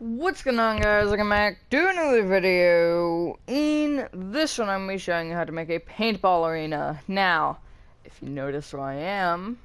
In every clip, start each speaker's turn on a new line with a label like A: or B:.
A: What's going on, guys? Welcome back to another video. In this one, I'm going to be showing you how to make a paintball arena. Now, if you notice where I am,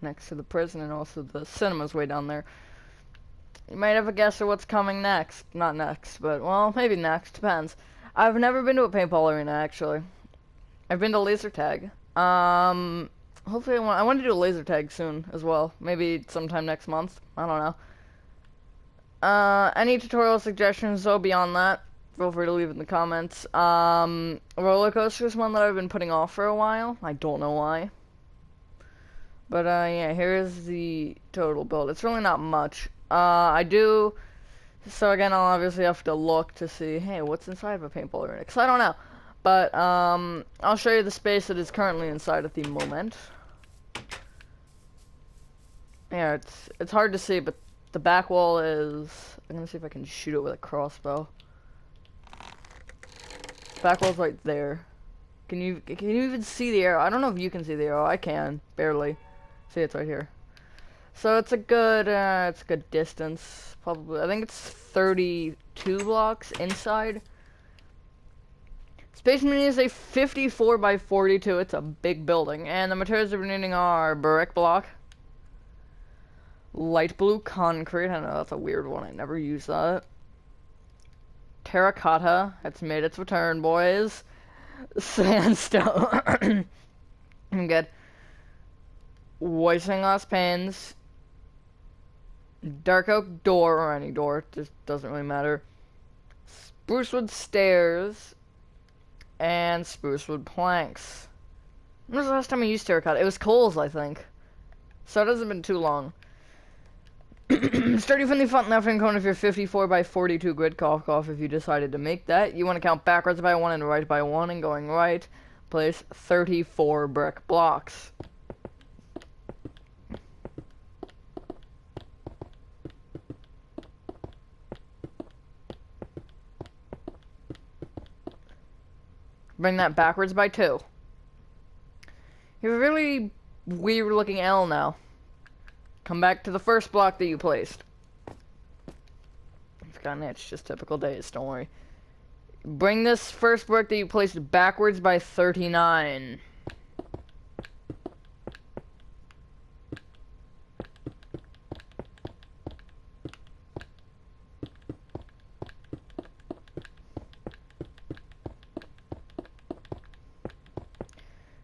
A: next to the prison and also the cinema's way down there, you might have a guess of what's coming next. Not next, but, well, maybe next. Depends. I've never been to a paintball arena, actually. I've been to laser tag. Hopefully I want to do a laser tag soon as well. Maybe sometime next month. I don't know. Any tutorial suggestions, though, beyond that, feel free to leave it in the comments. Roller coaster is one that I've been putting off for a while. I don't know why. But, yeah, here's the total build. It's really not much. So again, I'll obviously have to look to see, hey, what's inside of a paintball arena? Because I don't know. But, I'll show you the space that is currently inside at the moment. Yeah, it's hard to see, but the back wall is... I'm gonna see if I can shoot it with a crossbow. Back wall's right there. Can you even see the arrow? I don't know if you can see the arrow. I can, barely. See, it's right here. So it's a good distance, probably. I think it's 32 blocks inside. Space Marine is a 54 by 42. It's a big building, and the materials we're needing are brick block, light blue concrete. I know that's a weird one. I never use that. Terracotta. It's made its return, boys. Sandstone. I'm good. White stained glass panes. Dark oak door, or any door. Just doesn't really matter. Spruce wood stairs. And spruce wood planks. When was the last time I used terracotta? It was coals, I think. So it hasn't been too long. Sturdy from the front left hand corner of your 54 by 42 grid. Cough cough if you decided to make that. You want to count backwards by 1 and right by 1, and going right, place 34 brick blocks. Bring that backwards by 2. You have a really weird looking L now. Come back to the first block that you placed. It's got an itch, just typical days, don't worry. Bring this first brick that you placed backwards by 39.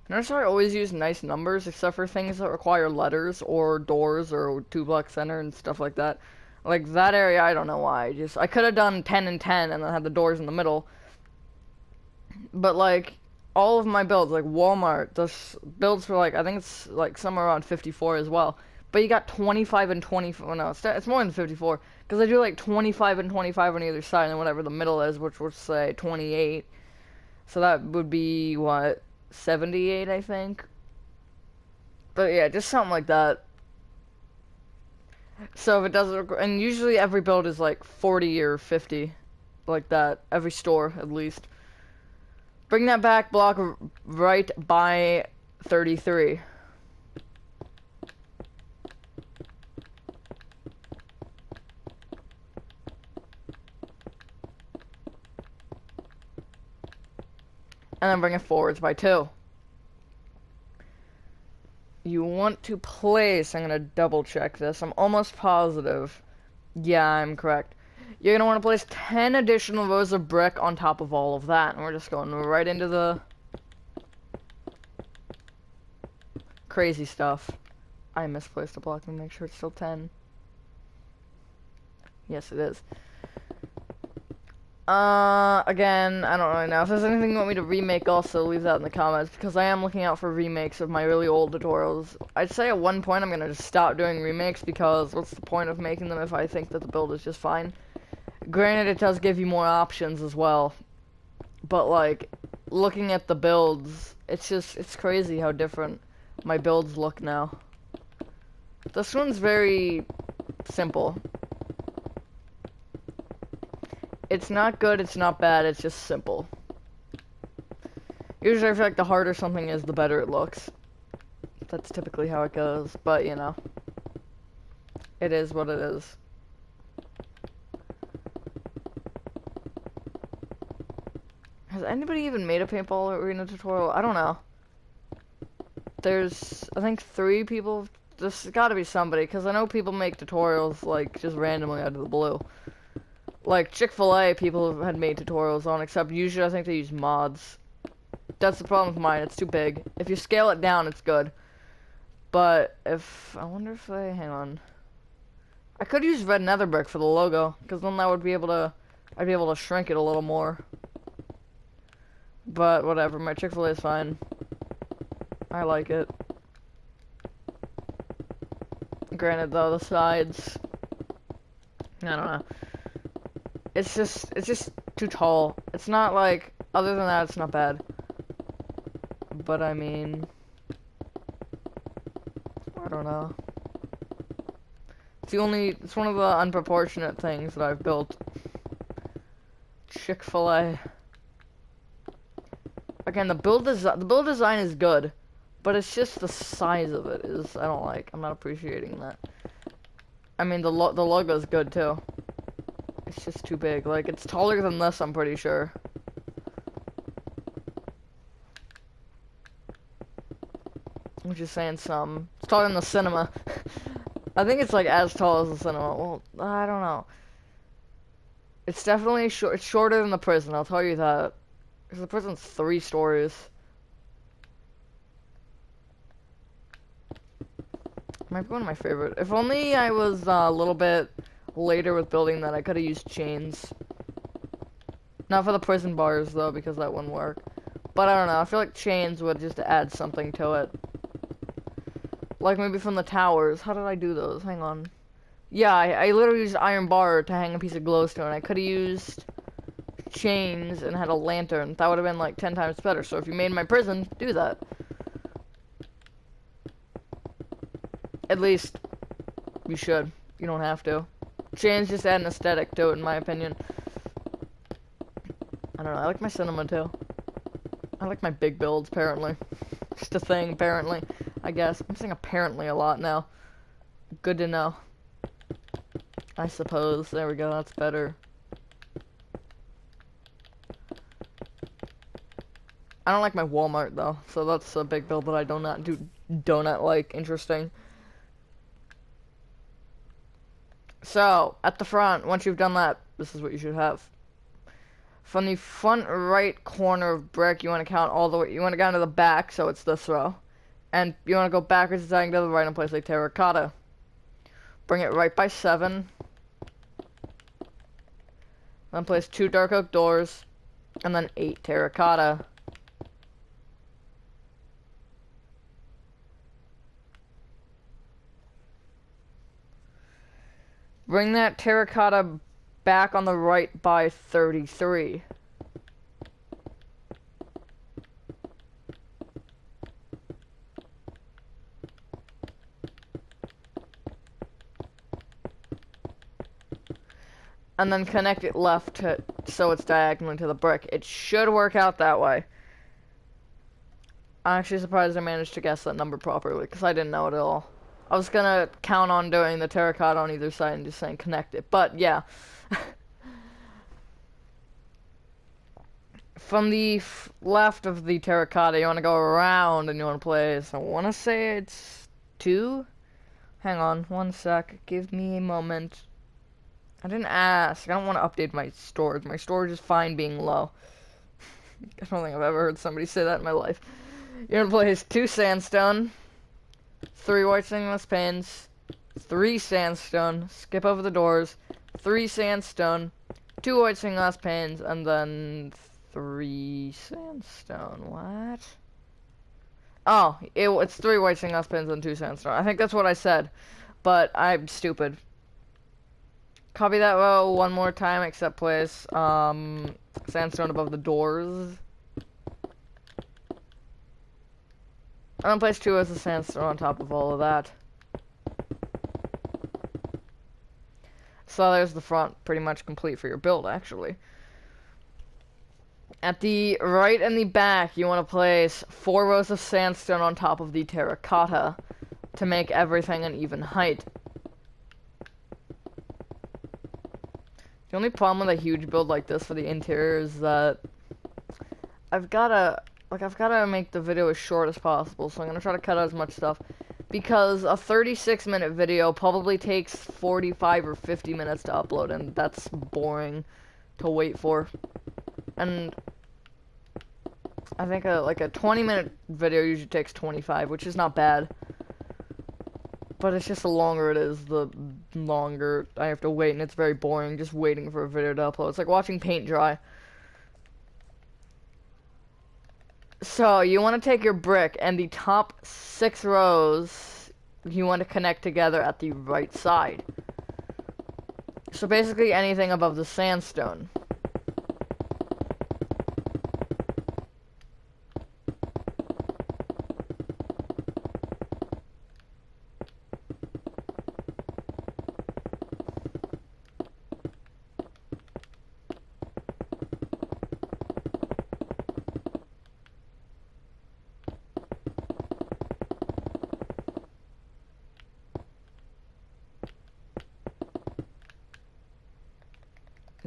A: Notice how I always use nice numbers, except for things that require letters, or doors, or 2-block center, and stuff like that. Like, that area, I don't know why. I could have done 10 and 10, and then had the doors in the middle. But, like, all of my builds, like Walmart, this builds for, like, I think it's, like, somewhere around 54 as well. But you got 25 and 24, well, no, it's more than 54, because I do, like, 25 and 25 on either side, and whatever the middle is, which would say 28. So that would be, what? 78, I think. But yeah, just something like that. So if it doesn't, and usually every build is like 40 or 50, like that. Every store, at least. Bring that back block right by 33. And then bring it forwards by 2. You want to place, I'm going to double check this, I'm almost positive. Yeah, I'm correct. You're going to want to place 10 additional rows of brick on top of all of that. And we're just going right into the crazy stuff. I misplaced a block to make sure it's still 10. Yes, it is. Again, I don't really know. If there's anything you want me to remake, also leave that in the comments, because I am looking out for remakes of my really old tutorials. I'd say at one point I'm gonna just stop doing remakes, because what's the point of making them if I think that the build is just fine? Granted, it does give you more options as well, but, like, looking at the builds, it's crazy how different my builds look now. This one's very simple. It's not good, it's not bad, it's just simple. Usually I feel like the harder something is, the better it looks. That's typically how it goes, but, you know. It is what it is. anybody even made a paintball arena tutorial? I don't know. There's, I think, 3 people. There's gotta be somebody, because I know people make tutorials, like, just randomly out of the blue. Like, Chick-fil-A, people had made tutorials on, except usually I think they use mods. That's the problem with mine, it's too big. If you scale it down, it's good. But if, I wonder if they, hang on. I could use red nether brick for the logo, because then that would be able to, I'd be able to shrink it a little more. But whatever, my Chick-fil-A is fine. I like it. Granted though, the sides, I don't know. It's just too tall. It's not like, other than that, it's not bad. But I mean, I don't know. It's one of the unproportionate things that I've built. Chick-fil-A. Again, the build design is good, but it's just the size of it is, I don't like. I'm not appreciating that. I mean, the logo is good too. It's just too big. Like, it's taller than this, I'm pretty sure. Which is saying some. It's taller than the cinema. I think it's like as tall as the cinema. Well, I don't know. It's definitely short. It's shorter than the prison, I'll tell you that. Because the prison's 3 stories. Might be one of my favorite. If only I was a little bit later with building that, I could have used chains. Not for the prison bars, though, because that wouldn't work. But I don't know, I feel like chains would just add something to it. Like maybe from the towers. How did I do those? Hang on. Yeah, I literally used iron bar to hang a piece of glowstone. I could have used chains and had a lantern. That would have been like 10 times better. So if you made my prison, do that. At least, you should. You don't have to. Chains just add an aesthetic to it, in my opinion. I don't know, I like my cinema too. I like my big builds, apparently. Just a thing, apparently. I guess. I'm saying apparently a lot now. Good to know. I suppose. There we go, that's better. I don't like my Walmart, though. So that's a big build that I do not like. Interesting. So, at the front, once you've done that, this is what you should have. From the front right corner of brick, you want to count all the way, you want to go to the back, so it's this row. And you want to go backwards and to the right and place like terracotta. Bring it right by 7. Then place 2 dark oak doors, and then 8 terracotta. Bring that terracotta back on the right by 33. And then connect it left so it's diagonally to the brick. It should work out that way. I'm actually surprised I managed to guess that number properly, because I didn't know it at all. I was gonna count on doing the terracotta on either side and just saying connect it, but yeah. From the left of the terracotta, you want to go around and you want to place, I want to say it's 2? Hang on, 1 sec, give me a moment. I didn't ask, I don't want to update my storage. My storage is fine being low. I don't think I've ever heard somebody say that in my life. You're gonna place 2 sandstone, 3 white stained glass panes, 3 sandstone, skip over the doors, 3 sandstone, 2 white stained glass panes, and then 3 sandstone. What? Oh, it's 3 white stained glass panes and 2 sandstone. I think that's what I said, but I'm stupid. Copy that row one more time, except place sandstone above the doors. And then place 2 as a sandstone on top of all of that. So there's the front, pretty much complete for your build, actually. At the right and the back, you want to place 4 rows of sandstone on top of the terracotta to make everything an even height. The only problem with a huge build like this for the interior is that I've gotta make the video as short as possible, so I'm gonna try to cut out as much stuff. Because a 36-minute video probably takes 45 or 50 minutes to upload, and that's boring to wait for. And I think like a 20-minute video usually takes 25, which is not bad. But it's just the longer it is, the longer I have to wait, and it's very boring just waiting for a video to upload. It's like watching paint dry. So, you want to take your brick, and the top 6 rows, you want to connect together at the right side. So basically anything above the sandstone.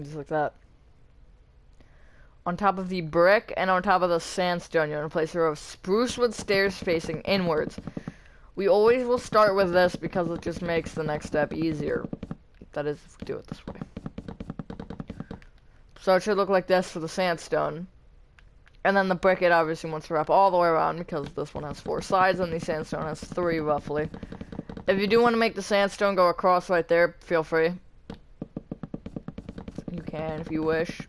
A: Just like that. On top of the brick and on top of the sandstone, you're going to place a row of spruce wood stairs facing inwards. We always will start with this because it just makes the next step easier. That is, if we do it this way. So it should look like this for the sandstone. And then the brick, it obviously wants to wrap all the way around because this one has 4 sides and the sandstone has 3 roughly. If you do want to make the sandstone go across right there, feel free. You can if you wish.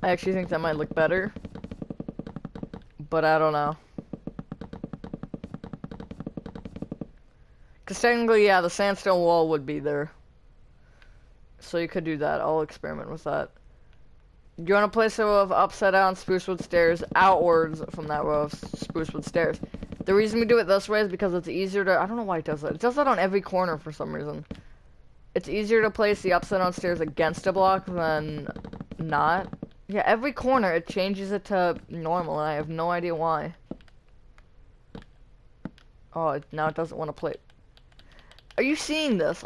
A: I actually think that might look better, but I don't know. Because technically, yeah, the sandstone wall would be there. So you could do that. I'll experiment with that. You want to place a row of upside down spruce wood stairs outwards from that row of spruce wood stairs. The reason we do it this way is because it's easier to... I don't know why it does that. It does that on every corner for some reason. It's easier to place the upside down stairs against a block than not. Yeah, every corner it changes it to normal, and I have no idea why. Oh, now it doesn't want to play. Are you seeing this?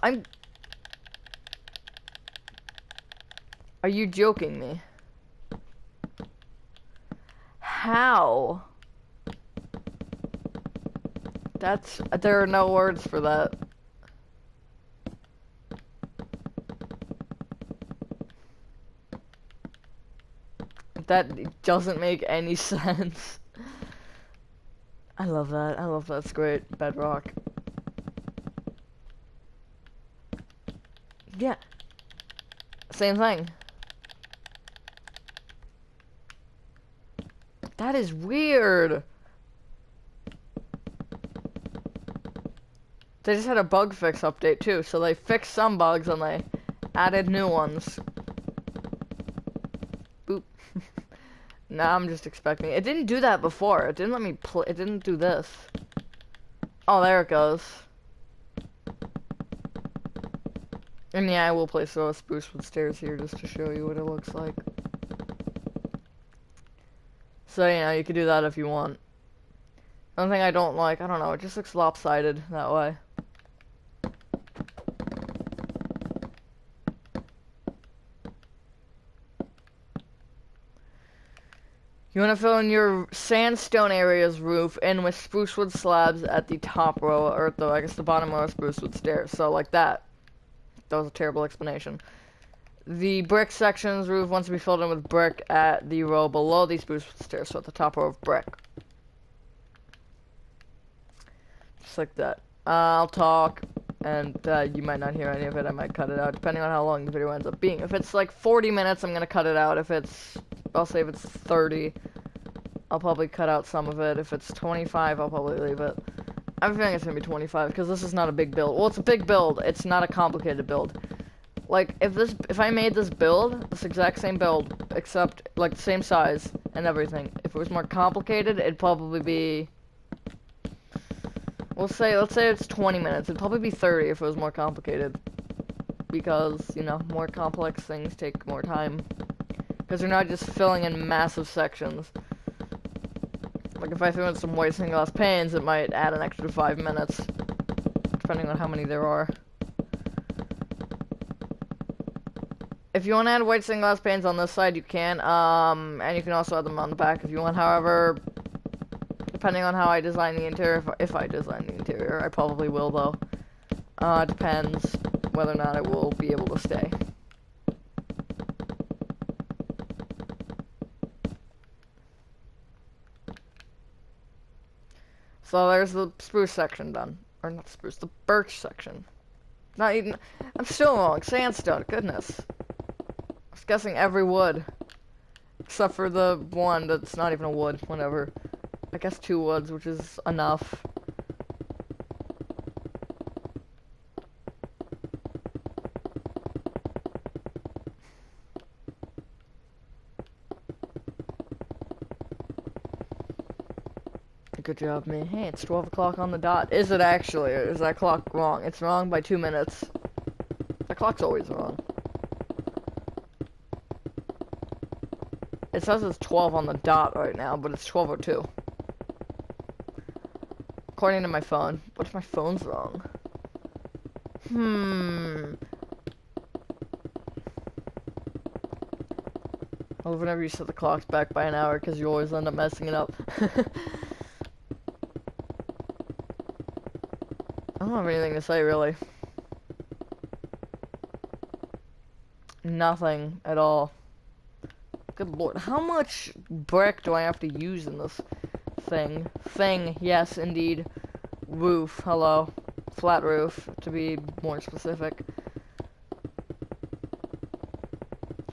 A: Are you joking me? How? There are no words for that. That doesn't make any sense. I love that. I love that's great. Bedrock. Yeah. Same thing. That is weird. They just had a bug fix update too, so they fixed some bugs and they added new ones. Boop. Nah, I'm just expecting it. Didn't do that before. It didn't let me play. It didn't do this. Oh, there it goes. And yeah, I will place a spruce wood stairs here just to show you what it looks like. So, you know, you could do that if you want. The only thing I don't like, I don't know, it just looks lopsided that way. You want to fill in your sandstone area's roof in with spruce wood slabs at the top row, or at the, I guess the bottom row of spruce wood stairs. So like that. That was a terrible explanation. The brick section's roof wants to be filled in with brick at the row below the spruce wood stairs, so at the top row of brick. Just like that. I'll talk, and you might not hear any of it. I might cut it out, depending on how long the video ends up being. If it's like 40 minutes, I'm gonna cut it out. If it's, I'll say if it's 30, I'll probably cut out some of it. If it's 25, I'll probably leave it. I'm feeling it's gonna be 25, because this is not a big build. Well, it's a big build. It's not a complicated build. Like, if I made this build, this exact same build, except, like, the same size and everything, if it was more complicated, it'd probably be... let's say it's 20 minutes. It'd probably be 30 if it was more complicated. Because, you know, more complex things take more time. Because you're not just filling in massive sections. Like, if I threw in some white stained glass panes, it might add an extra 5 minutes. Depending on how many there are. If you want to add white stained glass panes on this side, you can. And you can also add them on the back if you want. However, depending on how I design the interior, if I design the interior, I probably will though. It depends whether or not I will be able to stay. So there's the spruce section done. Or not spruce, the birch section. Not even, I'm still wrong, sandstone, goodness. I was guessing every wood. Except for the one that's not even a wood, whatever. I guess 2 woods, which is enough. Good job, man. Hey, it's 12 o'clock on the dot. Is it actually? Or is that clock wrong? It's wrong by 2 minutes. That clock's always wrong. It says it's 12 on the dot right now, but it's 12:02. According to my phone. What if my phone's wrong? Well, whenever you set the clocks back by an hour, because you always end up messing it up. I don't have anything to say, really. Nothing at all. Good lord, how much brick do I have to use in this thing? Yes, indeed. Roof, hello. Flat roof, to be more specific.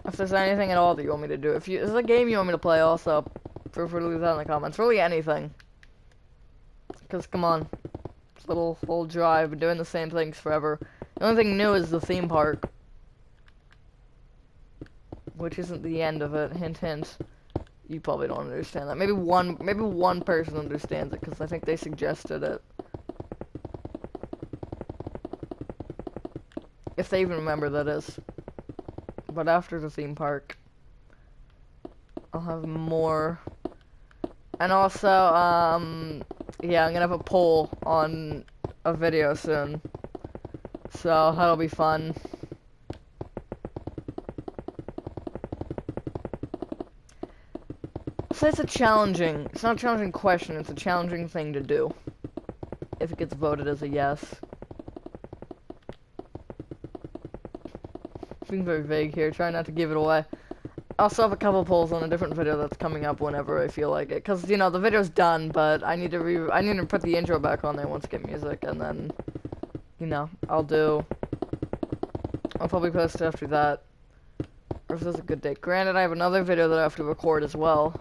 A: If there's anything at all that you want me to do, if there's a game you want me to play also, feel free to leave that in the comments. Really anything. Because, come on. Little dry. I've been doing the same things forever. The only thing new is the theme park. Which isn't the end of it. Hint, hint. You probably don't understand that. Maybe one person understands it, because I think they suggested it. If they even remember, that is. But after the theme park, I'll have more. And also, yeah, I'm gonna have a poll on a video soon. So, that'll be fun. So it's not a challenging question, it's a challenging thing to do. If it gets voted as a yes. Being very vague here, try not to give it away. I also have a couple polls on a different video that's coming up whenever I feel like it. Cause, you know, the video's done, but I need to put the intro back on there once I get music, and then, you know, I'll probably post it after that. Or if there's a good date. Granted, I have another video that I have to record as well.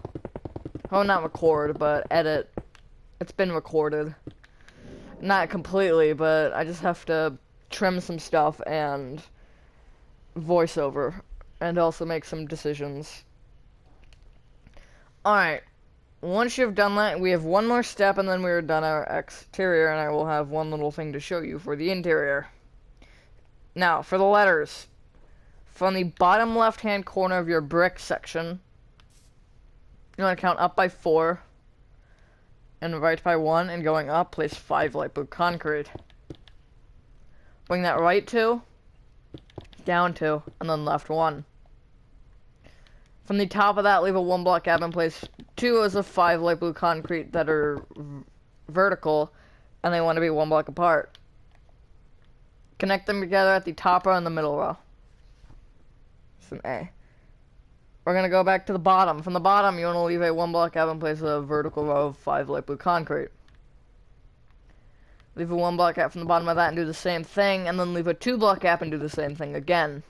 A: Oh, not record, but edit. It's been recorded. Not completely, but I just have to trim some stuff and voiceover. And also make some decisions. Alright. Once you've done that, we have one more step, and then we're done our exterior, and I will have one little thing to show you for the interior. Now, for the letters. From the bottom left-hand corner of your brick section, you want to count up by 4, and right by 1, and going up, place 5 light blue concrete. Bring that right 2, down 2, and then left 1. From the top of that, leave a 1 block gap and place 2 as of 5 light blue concrete that are vertical, and they want to be 1 block apart. Connect them together at the top row and the middle row. It's an A. We're going to go back to the bottom. From the bottom, you want to leave a 1 block gap and place a vertical row of 5 light blue concrete. Leave a 1 block gap from the bottom of that and do the same thing, and then leave a 2 block gap and do the same thing again.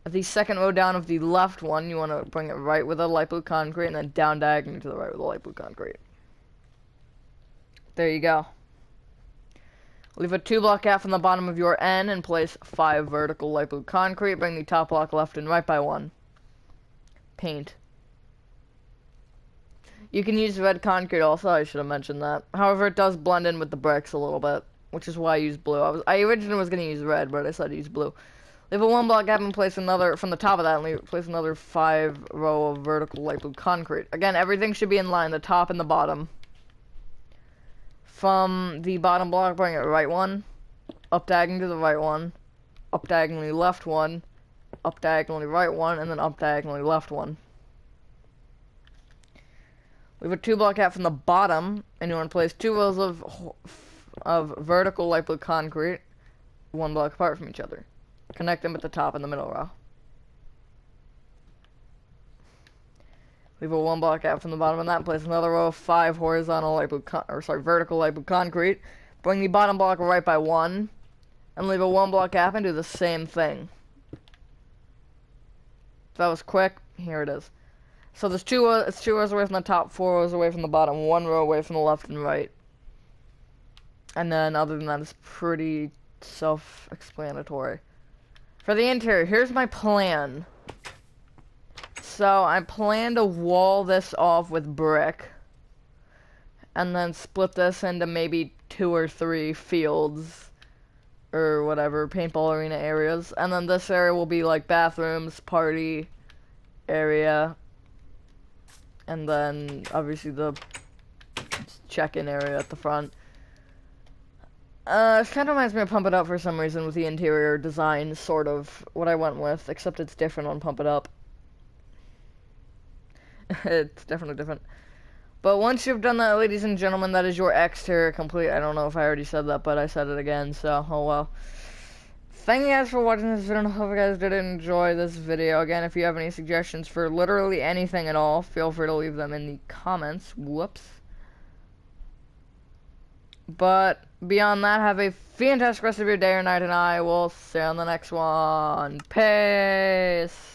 A: At the second row down of the left one, you want to bring it right with a light blue concrete, and then down diagonally to the right with a light blue concrete. There you go. Leave a 2 block gap from the bottom of your N and place 5 vertical light blue concrete. Bring the top block left and right by 1. Paint. You can use red concrete also, I should have mentioned that. However, it does blend in with the bricks a little bit, which is why I use blue. I originally was going to use red, but I decided to use blue. Leave a 1 block gap and place another, from the top of that, and place another 5 row of vertical light blue concrete. Again, everything should be in line, the top and the bottom. From the bottom block, bring it right 1, up diagonally to the right 1, up diagonally left one, up diagonally right one, and then up diagonally left one. We have a 2-block gap from the bottom, and you want to place 2 rows of vertical light blue concrete, 1 block apart from each other. Connect them at the top and the middle row. We have a 1-block gap from the bottom of that, and place another row of 5 horizontal light blue vertical light blue concrete. Bring the bottom block right by 1, and leave a 1-block gap and do the same thing. If that was quick, here it is. So there's it's 2 rows away from the top, 4 rows away from the bottom, 1 row away from the left and right. And then other than that, it's pretty self-explanatory. For the interior, here's my plan. So I plan to wall this off with brick, and then split this into maybe 2 or 3 fields, or whatever, paintball arena areas. And then this area will be like bathrooms, party area, and then obviously the check-in area at the front. It kind of reminds me of Pump It Up for some reason with the interior design, sort of what I went with, except it's different on Pump It Up. It's definitely different. But once you've done that, ladies and gentlemen, that is your exterior complete. I don't know if I already said that, but I said it again, so oh well. Thank you guys for watching this video, and I hope you guys did enjoy this video. Again, if you have any suggestions for literally anything at all, feel free to leave them in the comments. Whoops. But beyond that, have a fantastic rest of your day or night, and I will see you on the next one. Peace!